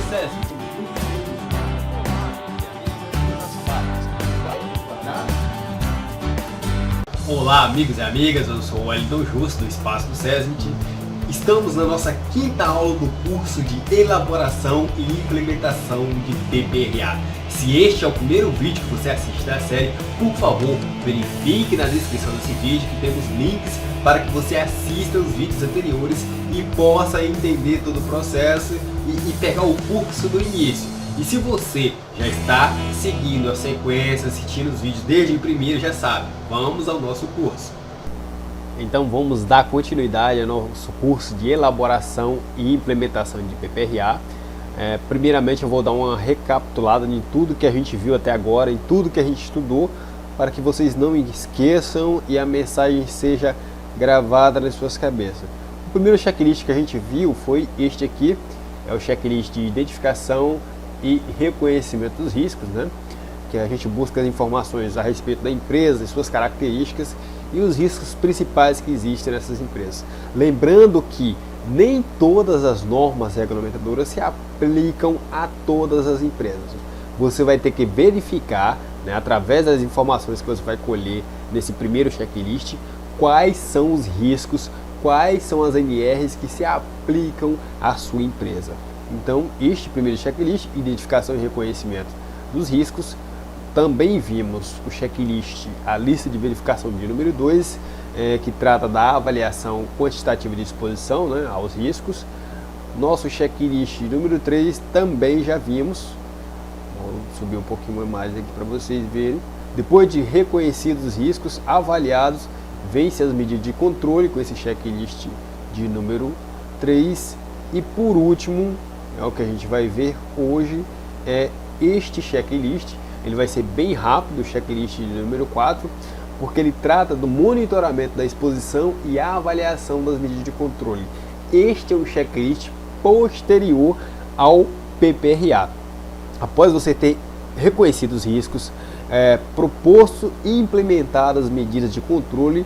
SESI. Olá amigos e amigas, eu sou o Wellington Justo do Espaço do SESMIT. Estamos na nossa quinta aula do curso de elaboração e implementação de PPRA. Se este é o primeiro vídeo que você assiste da série, por favor, verifique na descrição desse vídeo que temos links para que você assista os vídeos anteriores e possa entender todo o processo e pegar o curso do início. E se você já está seguindo a sequência, assistindo os vídeos desde o primeiro, já sabe, vamos ao nosso curso. Então vamos dar continuidade ao nosso curso de elaboração e implementação de PPRA. Primeiramente eu vou dar uma recapitulada em tudo que a gente viu até agora, em tudo que a gente estudou, para que vocês não esqueçam e a mensagem seja gravada nas suas cabeças. O primeiro checklist que a gente viu foi este aqui, é o checklist de identificação e reconhecimento dos riscos, né? Que a gente busca as informações a respeito da empresa e suas características e os riscos principais que existem nessas empresas. Lembrando que nem todas as normas regulamentadoras se aplicam a todas as empresas. Você vai ter que verificar, né, através das informações que você vai colher nesse primeiro checklist, quais são os riscos, quais são as NRs que se aplicam à sua empresa. Então, este primeiro checklist, identificação e reconhecimento dos riscos. Também vimos o checklist, a lista de verificação de número 2, que trata da avaliação quantitativa de exposição, né, aos riscos. Nosso checklist número 3 também já vimos. Vou subir um pouquinho mais aqui para vocês verem. Depois de reconhecidos os riscos, avaliados, vence as medidas de controle com esse checklist de número 3. E por último, é o que a gente vai ver hoje, é este checklist. Ele vai ser bem rápido, o checklist de número 4, porque ele trata do monitoramento da exposição e a avaliação das medidas de controle. Este é um checklist posterior ao PPRA. Após você ter reconhecido os riscos, proposto e implementado as medidas de controle,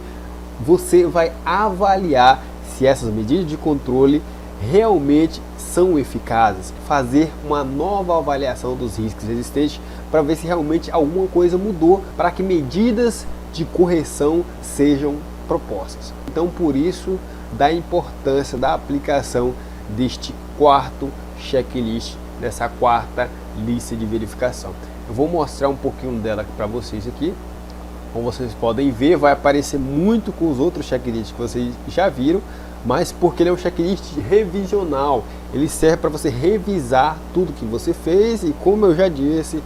você vai avaliar se essas medidas de controle realmente são eficazes, fazer uma nova avaliação dos riscos existentes para ver se realmente alguma coisa mudou para que medidas de correção sejam propostas. Então, por isso, da importância da aplicação deste quarto checklist, dessa quarta lista de verificação. Eu vou mostrar um pouquinho dela para vocês aqui. Como vocês podem ver, vai aparecer muito com os outros checklists que vocês já viram, mas porque ele é um checklist revisional, ele serve para você revisar tudo que você fez e, como eu já disse,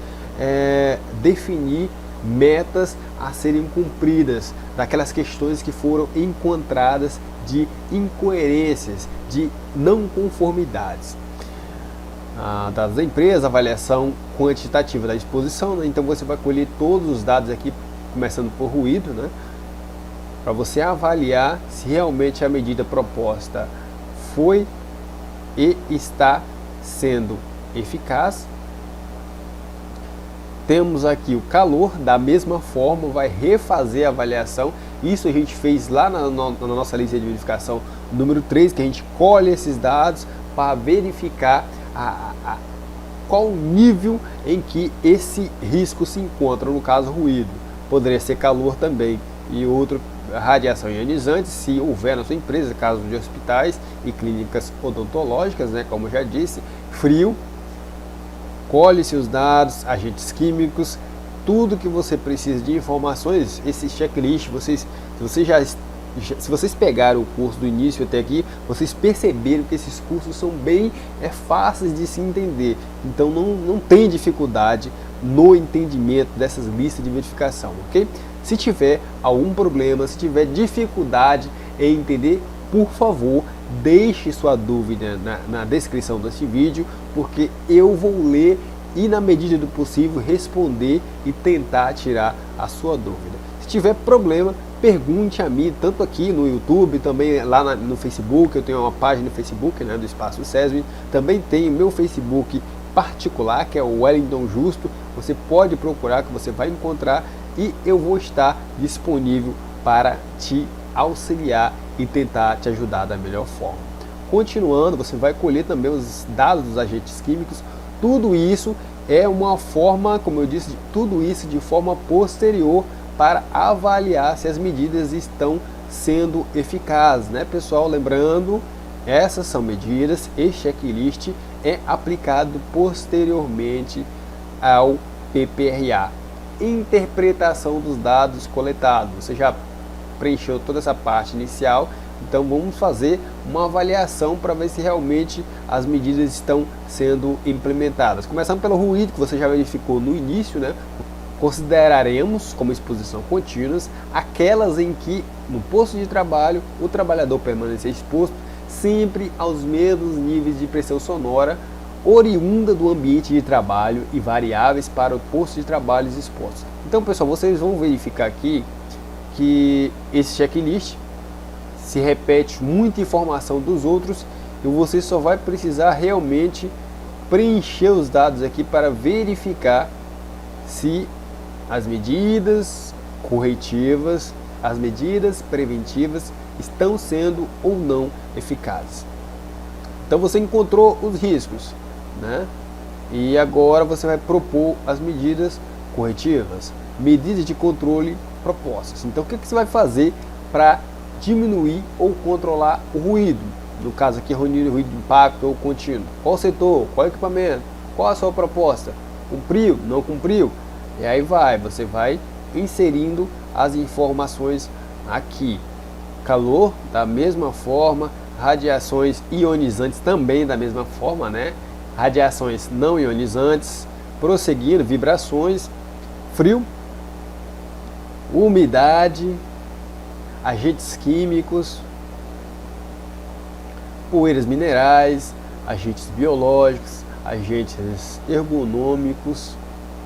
definir metas a serem cumpridas, daquelas questões que foram encontradas de incoerências, de não conformidades. Dados da empresa, avaliação quantitativa da exposição, né? Então você vai colher todos os dados aqui, começando por ruído, né? Para você avaliar se realmente a medida proposta foi e está sendo eficaz. Temos aqui o calor, da mesma forma, vai refazer a avaliação. Isso a gente fez lá na nossa lista de verificação número 3, que a gente colhe esses dados para verificar qual o nível em que esse risco se encontra, no caso ruído. Poderia ser calor também e outro, radiação ionizante, se houver na sua empresa, caso de hospitais e clínicas odontológicas, né, como eu já disse. Frio, colhe-se os dados, agentes químicos, tudo que você precisa de informações. Esse checklist, se vocês pegaram o curso do início até aqui, vocês perceberam que esses cursos são bem fáceis de se entender. Então não tem dificuldade no entendimento dessas listas de verificação, ok? Se tiver algum problema, se tiver dificuldade em entender, por favor, deixe sua dúvida na descrição deste vídeo, porque eu vou ler e, na medida do possível, responder e tentar tirar a sua dúvida. Se tiver problema, pergunte a mim, tanto aqui no YouTube, também lá no Facebook. Eu tenho uma página no Facebook, né, do Espaço SESMIT. Também tenho meu Facebook particular, que é o Wellington Justo. Você pode procurar, que você vai encontrar, e eu vou estar disponível para te auxiliar e tentar te ajudar da melhor forma. continuando, você vai colher também os dados dos agentes químicos. Tudo isso é uma forma, como eu disse, tudo isso de forma posterior para avaliar se as medidas estão sendo eficazes, né, pessoal? Lembrando, essas são medidas, este checklist é aplicado posteriormente ao PPRA. Interpretação dos dados coletados. Você já preencheu toda essa parte inicial, então vamos fazer uma avaliação para ver se realmente as medidas estão sendo implementadas. Começando pelo ruído, que você já verificou no início, né? Consideraremos como exposição contínuas aquelas em que no posto de trabalho o trabalhador permanecer exposto sempre aos mesmos níveis de pressão sonora oriunda do ambiente de trabalho e variáveis para o posto de trabalho expostos. Então, pessoal, vocês vão verificar aqui que esse checklist se repete muita informação dos outros e você só vai precisar realmente preencher os dados aqui para verificar se as medidas corretivas, as medidas preventivas estão sendo ou não eficazes. Então você encontrou os riscos, né? E agora você vai propor as medidas corretivas, medidas de controle propostas. Então o que você vai fazer para diminuir ou controlar o ruído? No caso aqui, ruído de impacto ou contínuo. Qual setor? Qual equipamento? Qual a sua proposta? Cumpriu? Não cumpriu? E aí você vai inserindo as informações aqui. Calor, da mesma forma. Radiações ionizantes também da mesma forma, né? Radiações não ionizantes, prosseguindo, vibrações, frio, umidade, agentes químicos, poeiras minerais, agentes biológicos, agentes ergonômicos,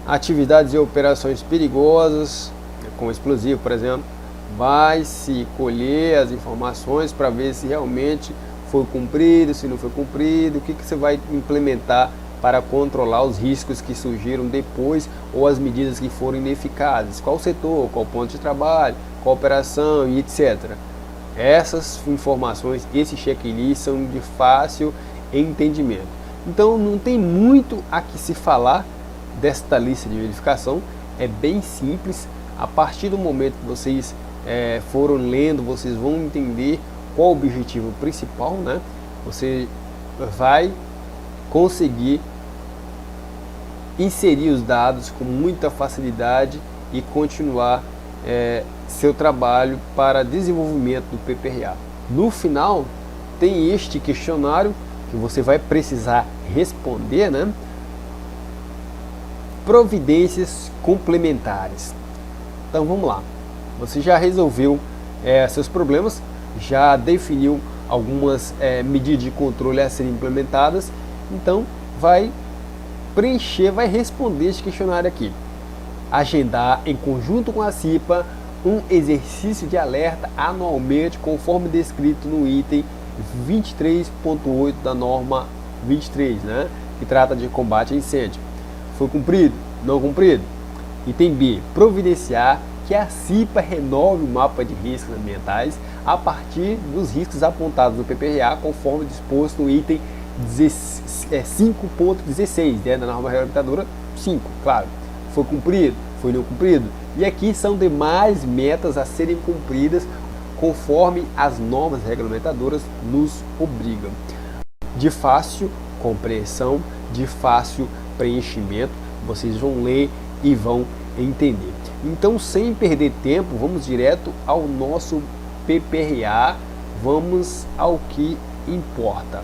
atividades e operações perigosas, com explosivo, por exemplo. Vai se colher as informações para ver se realmente foi cumprido, se não foi cumprido, o que você vai implementar para controlar os riscos que surgiram depois ou as medidas que foram ineficazes, qual setor, qual ponto de trabalho, qual operação e etc. Essas informações, esse checklist são de fácil entendimento. Então não tem muito a que se falar desta lista de verificação, é bem simples. A partir do momento que vocês foram lendo, vocês vão entender qual o objetivo principal, né? Você vai conseguir inserir os dados com muita facilidade e continuar seu trabalho para desenvolvimento do PPRA. No final tem este questionário que você vai precisar responder, né? Providências complementares. Então vamos lá. Você já resolveu seus problemas, já definiu algumas medidas de controle a serem implementadas, então vai preencher, vai responder este questionário aqui. Agendar em conjunto com a CIPA um exercício de alerta anualmente, conforme descrito no item 23.8 da norma 23, né, que trata de combate a incêndio. Foi cumprido? Não cumprido? Item B. Providenciar que a CIPA renove o mapa de riscos ambientais a partir dos riscos apontados no PPRA, conforme disposto no item 5.16, né, da norma regulamentadora 5, claro. Foi cumprido? Foi não cumprido? E aqui são demais metas a serem cumpridas conforme as normas regulamentadoras nos obrigam. De fácil compreensão, de fácil preenchimento, vocês vão ler e vão entender. Então, sem perder tempo, vamos direto ao nosso PPRA, vamos ao que importa.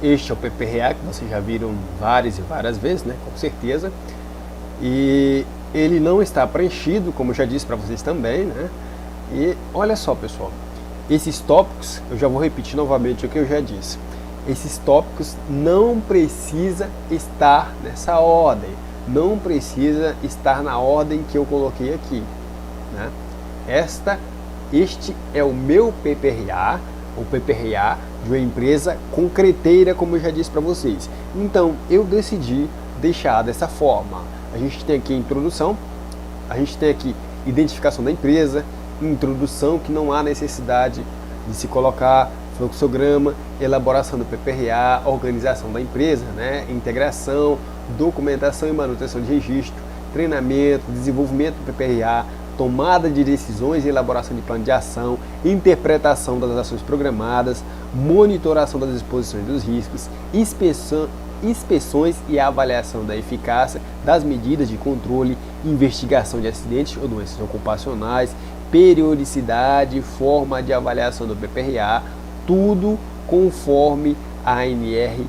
Este é o PPRA que vocês já viram várias e várias vezes, né, com certeza, e ele não está preenchido, como eu já disse para vocês também, né? E olha só, pessoal, esses tópicos, eu já vou repetir novamente o que eu já disse. Esses tópicos não precisa estar nessa ordem, não precisa estar na ordem que eu coloquei aqui, né? Este é o meu PPRA, o PPRA de uma empresa concreteira, como eu já disse para vocês. Então, eu decidi deixar dessa forma. A gente tem aqui a introdução, a gente tem aqui identificação da empresa, introdução, que não há necessidade de se colocar fluxograma, elaboração do PPRA, organização da empresa, né? Integração, documentação e manutenção de registro, treinamento, desenvolvimento do PPRA, tomada de decisões e elaboração de plano de ação, interpretação das ações programadas, monitoração das exposições dos riscos, inspeções e avaliação da eficácia das medidas de controle, investigação de acidentes ou doenças ocupacionais, periodicidade, forma de avaliação do PPRA, tudo conforme a ANR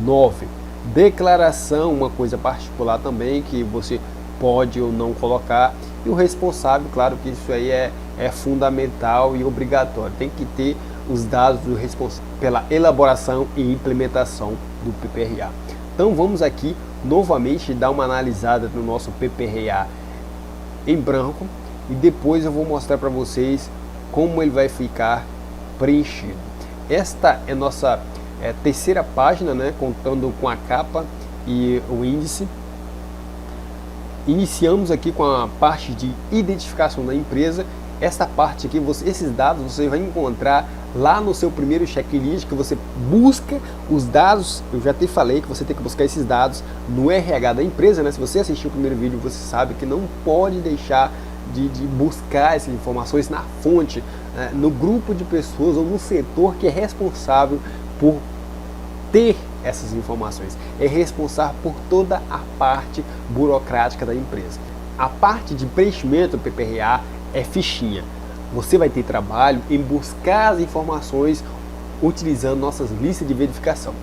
9. Declaração, uma coisa particular também que você pode ou não colocar, e o responsável, claro que isso aí é fundamental e obrigatório, tem que ter os dados do responsável pela elaboração e implementação do PPRA. Então vamos aqui novamente dar uma analisada no nosso PPRA em branco e depois eu vou mostrar para vocês como ele vai ficar preenchido. Esta é nossa terceira página, né, contando com a capa e o índice. Iniciamos aqui com a parte de identificação da empresa. Essa parte aqui, esses dados você vai encontrar lá no seu primeiro checklist, que você busca os dados. Eu já te falei que você tem que buscar esses dados no RH da empresa, né? Se você assistiu o primeiro vídeo, você sabe que não pode deixar de buscar essas informações na fonte, no grupo de pessoas ou no setor que é responsável por ter essas informações, é responsável por toda a parte burocrática da empresa. A parte de preenchimento do PPRA é fichinha. Você vai ter trabalho em buscar as informações utilizando nossas listas de verificação.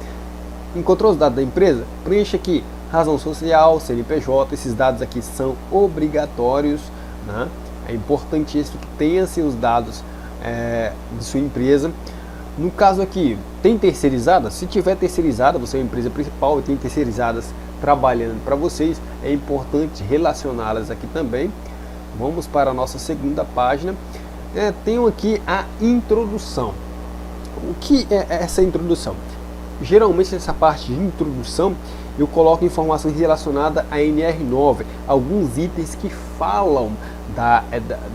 Encontrou os dados da empresa? Preencha aqui razão social, CNPJ, esses dados aqui são obrigatórios, né? É importantíssimo que tenha seus dados de sua empresa. No caso aqui, tem terceirizada? Se tiver terceirizada, você é uma empresa principal e tem terceirizadas trabalhando para vocês, é importante relacioná-las aqui também. Vamos para a nossa segunda página. Tenho aqui a introdução. O que é essa introdução? Geralmente nessa parte de introdução eu coloco informações relacionadas à NR9, alguns itens que falam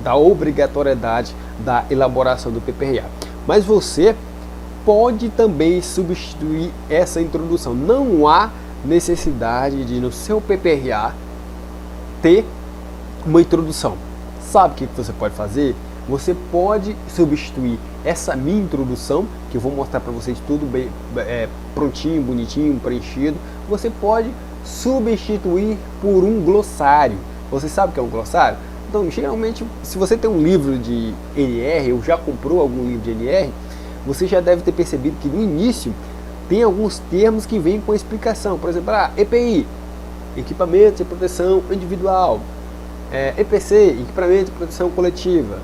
da obrigatoriedade da elaboração do PPRA. Mas você pode também substituir essa introdução. Não há necessidade de no seu PPRA ter uma introdução. Sabe o que você pode fazer? Você pode substituir essa minha introdução, que eu vou mostrar para vocês tudo bem prontinho, bonitinho, preenchido. Você pode substituir por um glossário. Você sabe o que é um glossário? Então, geralmente, se você tem um livro de NR, ou já comprou algum livro de NR, você já deve ter percebido que no início tem alguns termos que vêm com explicação. Por exemplo, EPI, Equipamento de Proteção Individual, EPC, Equipamento de Proteção Coletiva,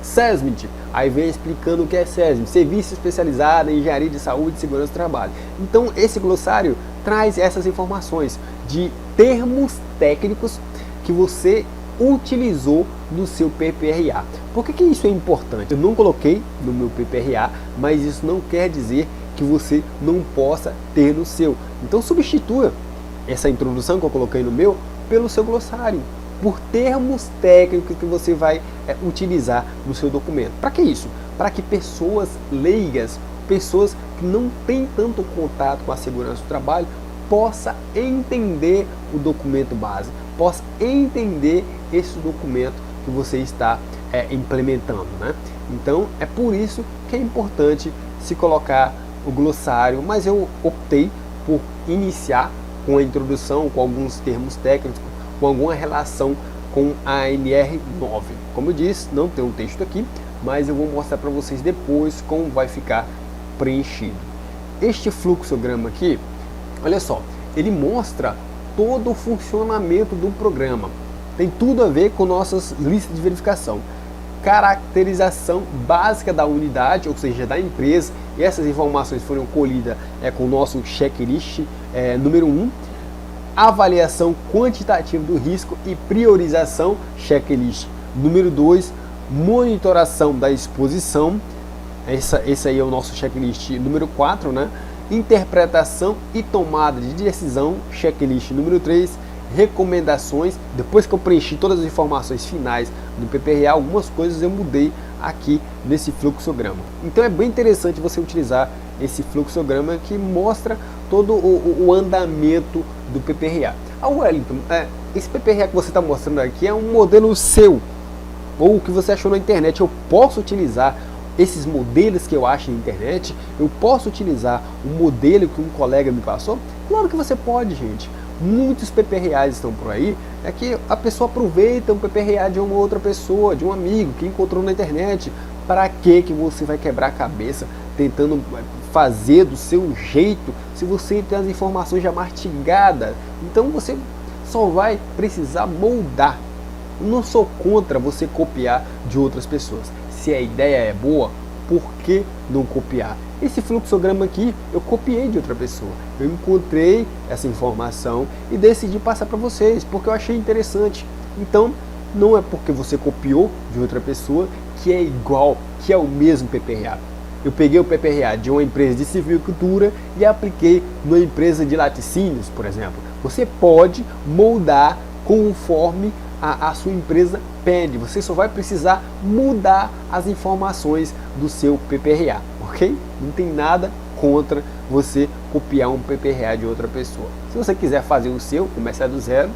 SESMIT, aí vem explicando o que é SESMIT, Serviço Especializado em Engenharia de Saúde e Segurança do Trabalho. Então esse glossário traz essas informações de termos técnicos que você utilizou no seu PPRA. Por que isso é importante? Eu não coloquei no meu PPRA, mas isso não quer dizer que você não possa ter no seu. Então substitua essa introdução que eu coloquei no meu pelo seu glossário, por termos técnicos que você vai utilizar no seu documento. Para que isso? Para que pessoas leigas, pessoas que não têm tanto contato com a segurança do trabalho, possa entender o documento base, possa entender esse documento que você está implementando, né? Então é por isso que é importante se colocar o glossário, mas eu optei por iniciar com a introdução, com alguns termos técnicos, com alguma relação com a NR9. Como eu disse, não tem um texto aqui, mas eu vou mostrar para vocês depois como vai ficar preenchido. Este fluxograma aqui, olha só, ele mostra todo o funcionamento do programa. Tem tudo a ver com nossas listas de verificação. Caracterização básica da unidade, ou seja, da empresa, e essas informações foram colhidas com o nosso checklist número 1. Avaliação quantitativa do risco e priorização, checklist número 2. Monitoração da exposição, esse aí é o nosso checklist número 4, né? Interpretação e tomada de decisão, checklist número 3. Recomendações, depois que eu preenchi todas as informações finais do PPRA, algumas coisas eu mudei aqui nesse fluxograma. Então é bem interessante você utilizar esse fluxograma que mostra todo o andamento do PPRA. Wellington, esse PPRA que você está mostrando aqui é um modelo seu, ou o que você achou na internet. Eu posso utilizar esses modelos que eu acho na internet? Eu posso utilizar o modelo que um colega me passou? Claro que você pode, gente. Muitos PPRAs estão por aí, é que a pessoa aproveita um PPRA de uma outra pessoa, de um amigo que encontrou na internet. Para que você vai quebrar a cabeça tentando fazer do seu jeito, se você tem as informações já mastigadas? Então você só vai precisar moldar. Eu não sou contra você copiar de outras pessoas. Se a ideia é boa, por que não copiar? Esse fluxograma aqui eu copiei de outra pessoa. Eu encontrei essa informação e decidi passar para vocês, porque eu achei interessante. Então, não é porque você copiou de outra pessoa que é igual, que é o mesmo PPRA. Eu peguei o PPRA de uma empresa de silvicultura e apliquei numa empresa de laticínios, por exemplo. Você pode moldar conforme a sua empresa pede. Você só vai precisar mudar as informações do seu PPRA, ok? Não tem nada contra você copiar um PPRA de outra pessoa. Se você quiser fazer o seu, começar do zero,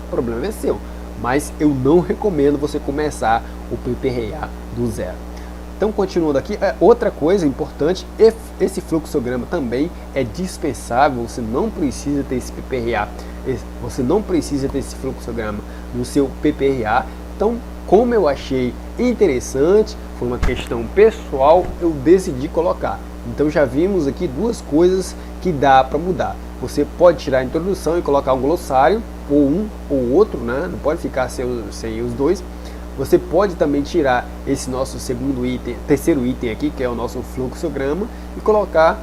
o problema é seu. Mas eu não recomendo você começar o PPRA do zero. Então, continuando aqui, outra coisa importante, esse fluxograma também é dispensável. Você não precisa ter esse PPRA, você não precisa ter esse fluxograma no seu PPRA. Então, como eu achei interessante, foi uma questão pessoal, eu decidi colocar. Então já vimos aqui duas coisas que dá para mudar. Você pode tirar a introdução e colocar um glossário, ou um ou outro, né? Não pode ficar sem os dois. Você pode também tirar esse nosso terceiro item aqui, que é o nosso fluxograma, e colocar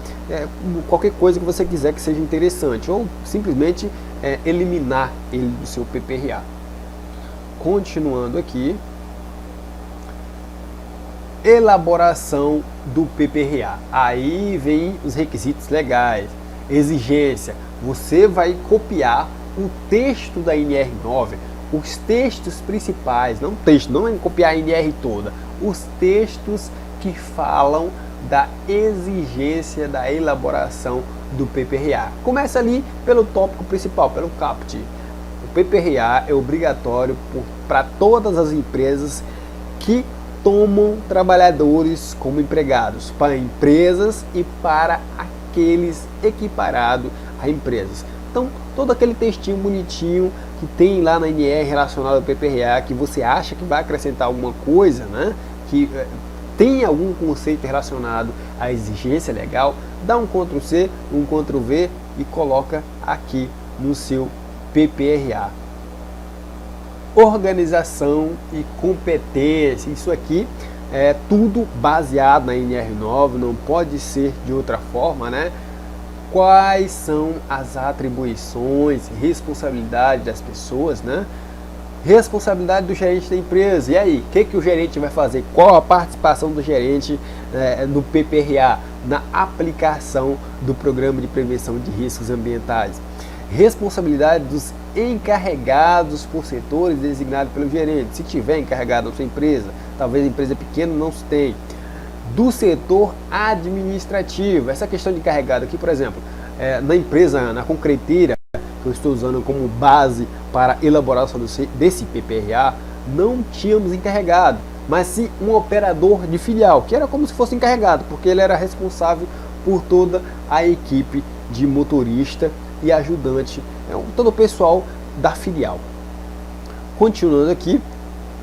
qualquer coisa que você quiser que seja interessante, ou simplesmente eliminar ele do seu PPRA. Continuando aqui, elaboração do PPRA. Aí vem os requisitos legais, exigência. Você vai copiar o texto da NR9, os textos principais, não é copiar a NR toda, os textos que falam da exigência da elaboração do PPRA. Começa ali pelo tópico principal, pelo CAPT. O PPRA é obrigatório para todas as empresas que tomam trabalhadores como empregados, para empresas e para aqueles equiparados a empresas. Então, todo aquele textinho bonitinho que tem lá na NR relacionado ao PPRA, que você acha que vai acrescentar alguma coisa, né? Que tem algum conceito relacionado à exigência legal, dá um Ctrl+C, um Ctrl+V e coloca aqui no seu PPRA. Organização e competência, isso aqui é tudo baseado na NR9, não pode ser de outra forma, né? Quais são as atribuições, responsabilidade das pessoas, né? Responsabilidade do gerente da empresa. E aí, o que o gerente vai fazer? Qual a participação do gerente no PPRA, na aplicação do programa de prevenção de riscos ambientais? Responsabilidade dos encarregados por setores designados pelo gerente, se tiver encarregado na sua empresa, talvez a empresa pequena não se tem. Do setor administrativo, essa questão de encarregado aqui, por exemplo, na empresa, na concreteira, que eu estou usando como base para a elaboração desse PPRA, não tínhamos encarregado, mas sim um operador de filial, que era como se fosse encarregado, porque ele era responsável por toda a equipe de motorista e ajudante, todo o pessoal da filial. Continuando aqui,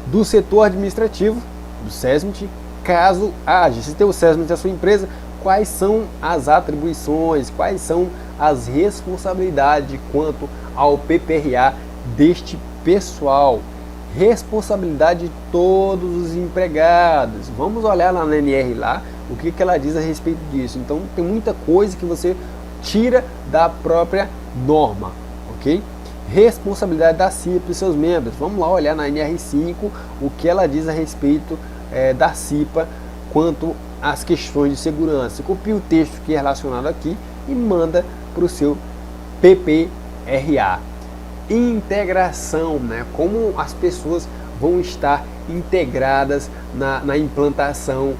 do setor administrativo, do SESMIT, caso haja, se tem o SESMIT da sua empresa, quais são as atribuições, quais são as responsabilidades quanto ao PPRA deste pessoal. Responsabilidade de todos os empregados. Vamos olhar lá na NR lá, o que ela diz a respeito disso. Então tem muita coisa que você tira da própria norma, ok? Responsabilidade da CIPA e seus membros. Vamos lá olhar na NR5 o que ela diz a respeito da CIPA quanto às questões de segurança. Copia o texto que é relacionado aqui e manda para o seu PPRA. Integração, né? Como as pessoas vão estar integradas na implantação,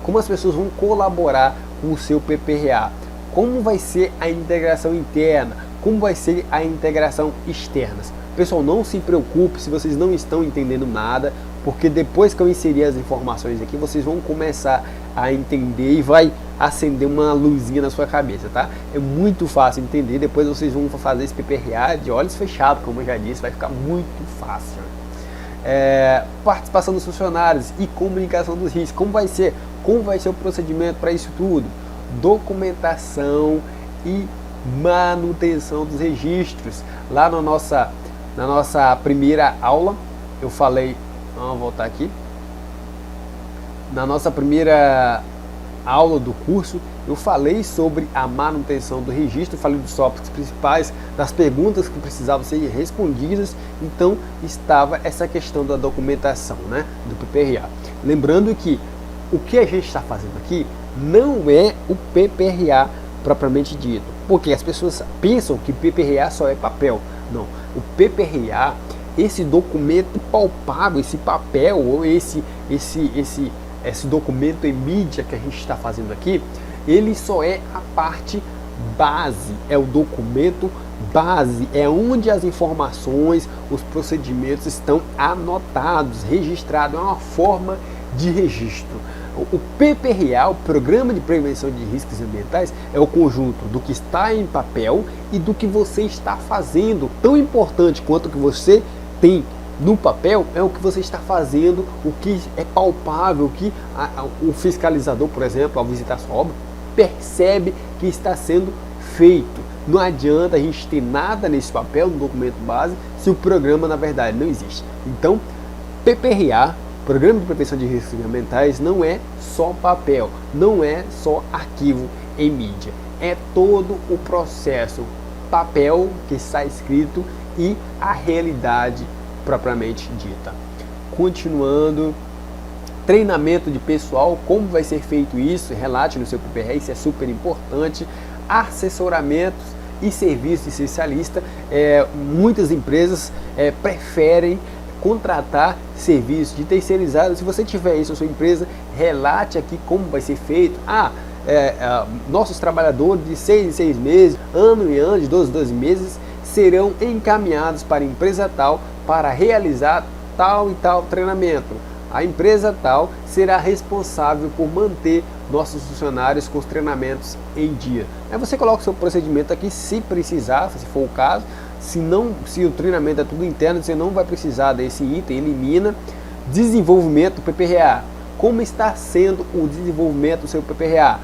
como as pessoas vão colaborar com o seu PPRA, como vai ser a integração interna, como vai ser a integração externa. Pessoal, não se preocupe se vocês não estão entendendo nada, porque depois que eu inserir as informações aqui, vocês vão começar a entender e vai acender uma luzinha na sua cabeça, tá? É muito fácil entender, depois vocês vão fazer esse PPRA de olhos fechados, como eu já disse, vai ficar muito fácil. Participação dos funcionários e comunicação dos riscos, como vai ser o procedimento para isso tudo? Documentação e manutenção dos registros. Lá na nossa primeira aula, eu falei, vamos voltar aqui, na nossa primeira aula do curso, eu falei sobre a manutenção do registro, falei dos tópicos principais, das perguntas que precisavam ser respondidas, então estava essa questão da documentação, né, do PPRA. Lembrando que o que a gente está fazendo aqui não é o PPRA propriamente dito, porque as pessoas pensam que PPRA só é papel. Não, o PPRA, esse documento palpável, esse papel ou esse documento em mídia que a gente está fazendo aqui, ele só é a parte base, é o documento base, é onde as informações, os procedimentos estão anotados, registrados, é uma forma de registro. O PPRA, o Programa de Prevenção de Riscos Ambientais, é o conjunto do que está em papel e do que você está fazendo. Tão importante quanto o que você tem no papel é o que você está fazendo, o que é palpável, o que o fiscalizador, por exemplo, ao visitar sua obra, percebe que está sendo feito. Não adianta a gente ter nada nesse papel, no documento base, se o programa na verdade não existe. Então, PPRA, Programa de Prevenção de Riscos Ambientais, não é só papel, não é só arquivo em mídia, é todo o processo, papel que está escrito e a realidade propriamente dita. Continuando, treinamento de pessoal, como vai ser feito isso, relate no seu PPRA, isso é super importante. Assessoramentos e serviços de especialista, muitas empresas preferem contratar serviços de terceirizados. Se você tiver isso na sua empresa, relate aqui como vai ser feito. Nossos trabalhadores de 6 em 6 meses, ano em ano, de 12 em 12 meses, serão encaminhados para a empresa tal para realizar tal e tal treinamento. A empresa tal será responsável por manter nossos funcionários com os treinamentos em dia. Aí você coloca o seu procedimento aqui, se precisar, se for o caso. Se o treinamento é tudo interno, você não vai precisar desse item, elimina. Desenvolvimento do PPRA. Como está sendo o desenvolvimento do seu PPRA?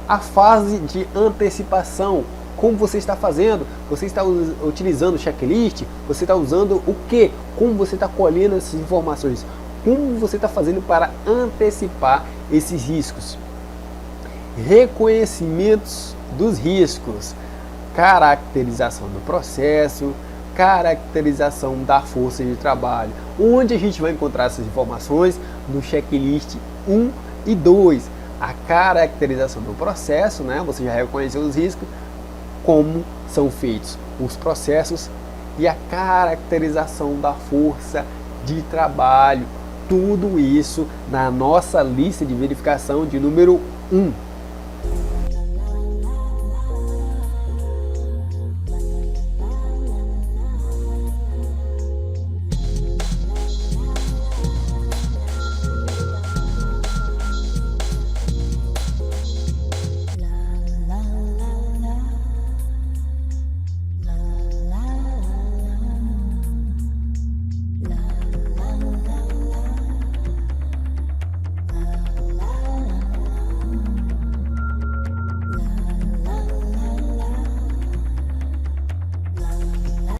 A fase de antecipação. Como você está fazendo? Você está utilizando checklist? Você está usando o que? Como você está colhendo essas informações? Como você está fazendo para antecipar esses riscos? Reconhecimentos dos riscos. Caracterização do processo, caracterização da força de trabalho. Onde a gente vai encontrar essas informações? No checklist 1 e 2. A caracterização do processo, né? Você já reconheceu os riscos, como são feitos os processos, e a caracterização da força de trabalho. Tudo isso na nossa lista de verificação de número 1.